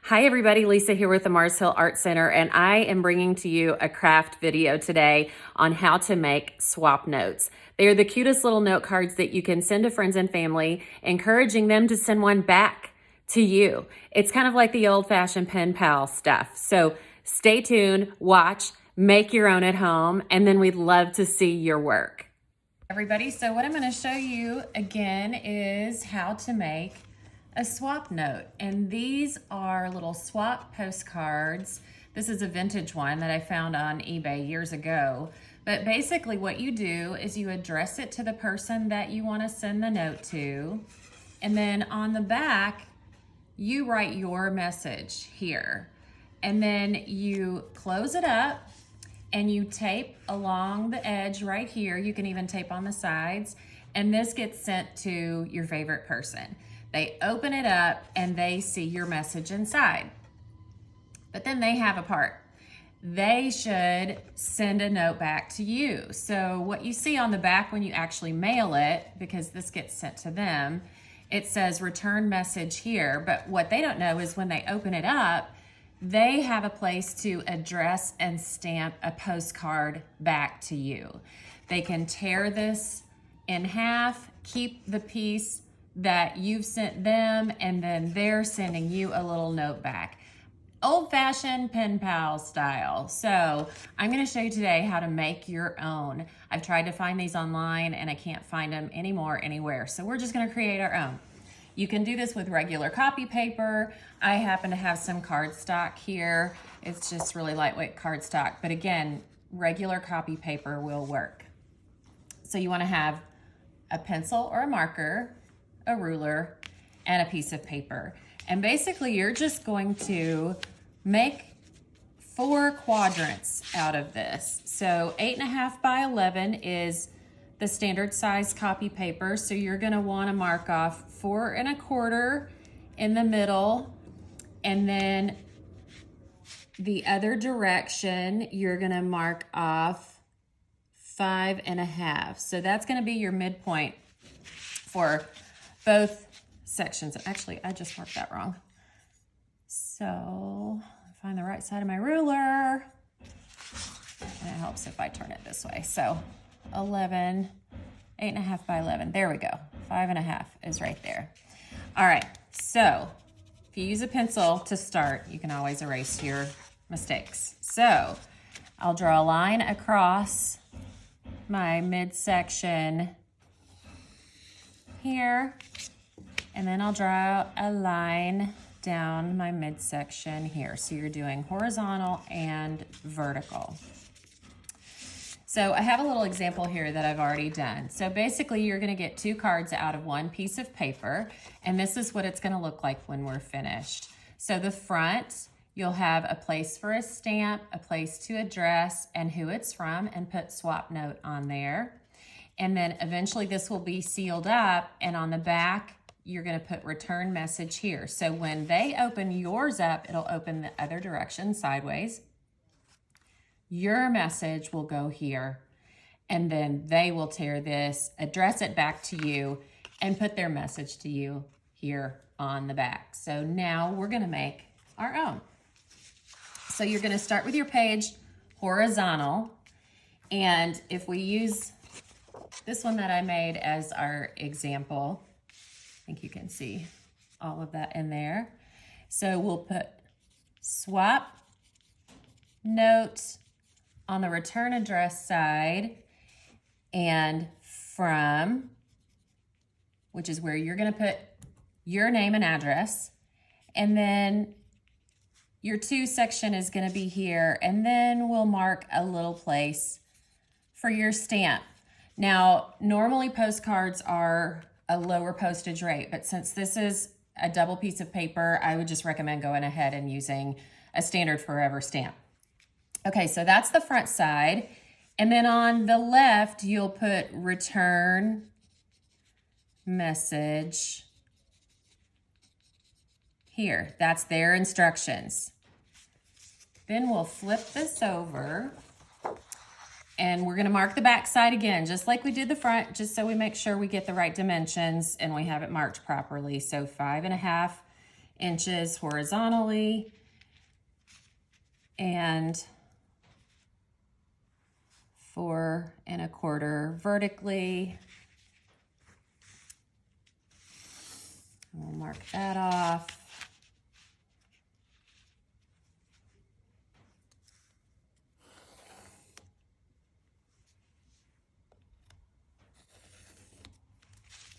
Hi everybody, Lisa here with the Mars Hill Art Center, and I am bringing to you a craft video today on how to make swap notes. They are the cutest little note cards that you can send to friends and family, encouraging them to send one back to you. It's kind of like the old-fashioned pen pal stuff. So stay tuned, watch, make your own at home, and then we'd love to see your work. Everybody, so what I'm going to show you again is how to make a swap note, and these are little swap postcards. This is a vintage one that I found on eBay years ago, but basically what you do is you address it to the person that you want to send the note to, and then on the back you write your message here, and then you close it up and you tape along the edge right here. You can even tape on the sides, and this gets sent to your favorite person. They open it up and they see your message inside. But then they have a part. They should send a note back to you. So what you see on the back when you actually mail it, because this gets sent to them, it says return message here. But what they don't know is when they open it up, they have a place to address and stamp a postcard back to you. They can tear this in half, keep the piece that you've sent them, and then they're sending you a little note back. Old-fashioned pen pal style. So I'm going to show you today how to make your own. I've tried to find these online and I can't find them anymore anywhere. So we're just going to create our own. You can do this with regular copy paper. I happen to have some cardstock here. It's just really lightweight cardstock, but again, regular copy paper will work. So you want to have a pencil or a marker, a ruler, and a piece of paper. And basically you're just going to make 4 quadrants out of this. So 8.5 by 11 is the standard size copy paper. So you're gonna wanna mark off 4 1/4 in the middle, and then the other direction, you're gonna mark off 5 1/2. So that's gonna be your midpoint for both sections. Actually, I just marked that wrong. So find the right side of my ruler. And it helps if I turn it this way. So 11, 8.5 by 11. There we go. 5 1/2 is right there. All right. So if you use a pencil to start, you can always erase your mistakes. So I'll draw a line across my midsection here, and then I'll draw a line down my midsection here. So you're doing horizontal and vertical. So I have a little example here that I've already done. So basically you're gonna get 2 cards out of 1 piece of paper, and this is what it's gonna look like when we're finished. So the front, you'll have a place for a stamp, a place to address and who it's from, and put swap note on there. And then eventually this will be sealed up, and on the back, you're gonna put return message here. So when they open yours up, it'll open the other direction sideways. Your message will go here, and then they will tear this, address it back to you, and put their message to you here on the back. So now we're gonna make our own. So you're gonna start with your page horizontal, and if we use this one that I made as our example, I think you can see all of that in there. So we'll put swap note on the return address side, and from, which is where you're gonna put your name and address, and then your to section is gonna be here, and then we'll mark a little place for your stamp. Now, normally postcards are a lower postage rate, but since this is a double piece of paper, I would just recommend going ahead and using a standard forever stamp. Okay, so that's the front side. And then on the left, you'll put return message here. That's their instructions. Then we'll flip this over, and we're gonna mark the back side again, just like we did the front, just so we make sure we get the right dimensions and we have it marked properly. So 5 1/2 inches horizontally and 4 1/4 vertically. We'll mark that off.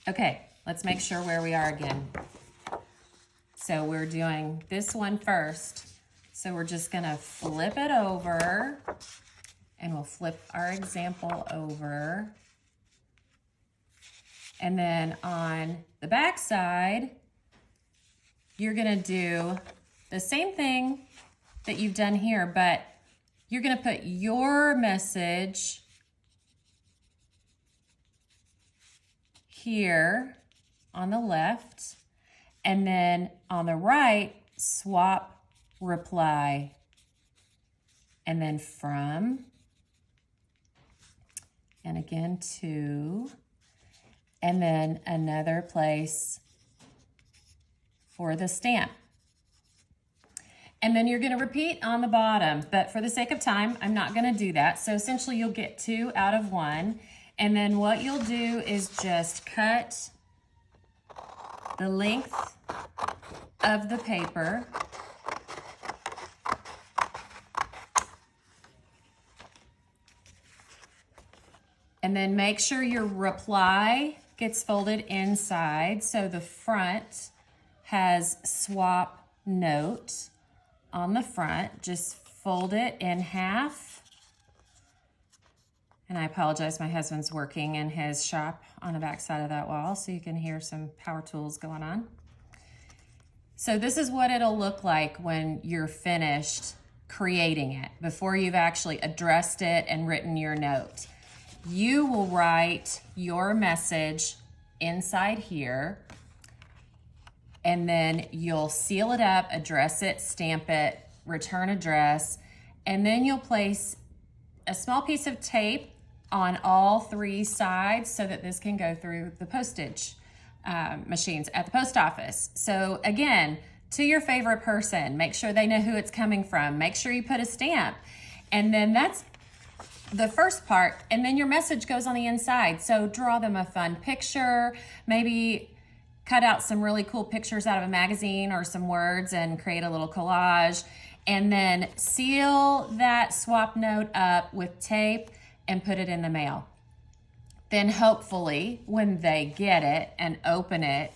Okay, let's make sure where we are again. So we're doing this one first. So we're just gonna flip it over and we'll flip our example over. And then on the back side, you're gonna do the same thing that you've done here, but you're gonna put your message here on the left, and then on the right, swap reply, and then from, and again to, and then another place for the stamp. And then you're gonna repeat on the bottom, but for the sake of time, I'm not gonna do that. So essentially you'll get 2 out of 1. And then what you'll do is just cut the length of the paper. And then make sure your reply gets folded inside. So the front has swap note on the front. Just fold it in half. And I apologize, my husband's working in his shop on the back side of that wall, so you can hear some power tools going on. So this is what it'll look like when you're finished creating it, before you've actually addressed it and written your note. You will write your message inside here, and then you'll seal it up, address it, stamp it, return address, and then you'll place a small piece of tape on all 3 sides so that this can go through the postage machines at the post office. So again, to your favorite person, make sure they know who it's coming from. Make sure you put a stamp. And then that's the first part. And then your message goes on the inside. So draw them a fun picture, maybe cut out some really cool pictures out of a magazine or some words and create a little collage. And then seal that swap note up with tape and put it in the mail. Then hopefully when they get it and open it,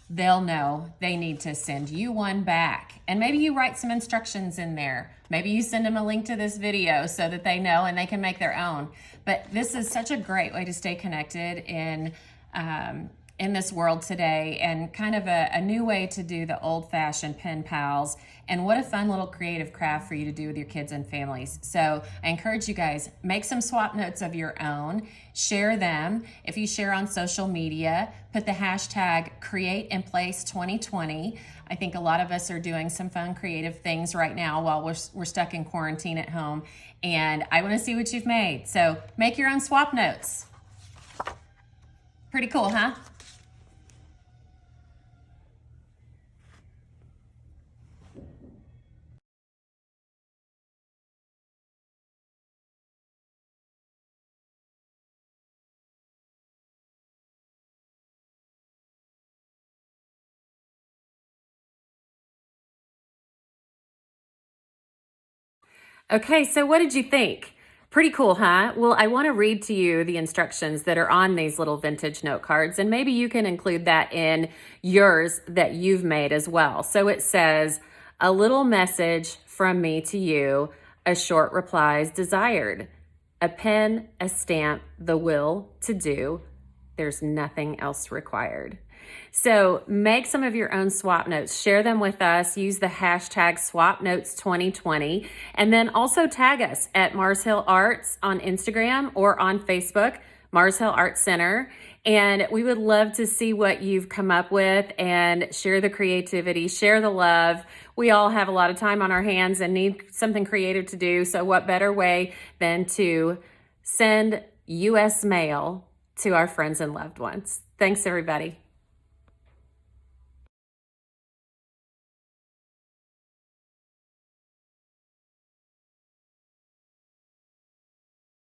they'll know they need to send you one back. And maybe you write some instructions in there. Maybe you send them a link to this video so that they know and they can make their own. But this is such a great way to stay connected in this world today, and kind of a new way to do the old-fashioned pen pals. And what a fun little creative craft for you to do with your kids and families. So I encourage you guys, make some swap notes of your own, share them. If you share on social media, put the hashtag #CreateAndPlace2020. I think a lot of us are doing some fun creative things right now while we're stuck in quarantine at home, and I want to see what you've made. So make your own swap notes. Pretty cool, huh? Okay, so what did you think? Pretty cool, huh? Well, I want to read to you the instructions that are on these little vintage note cards, and maybe you can include that in yours that you've made as well. So it says, a little message from me to you, a short replies desired, a pen, a stamp, the will to do. There's nothing else required. So make some of your own swap notes, share them with us, use the hashtag SwapNotes2020, and then also tag us at Mars Hill Arts on Instagram or on Facebook, Mars Hill Arts Center. And we would love to see what you've come up with and share the creativity, share the love. We all have a lot of time on our hands and need something creative to do. So what better way than to send US mail to our friends and loved ones. Thanks, everybody.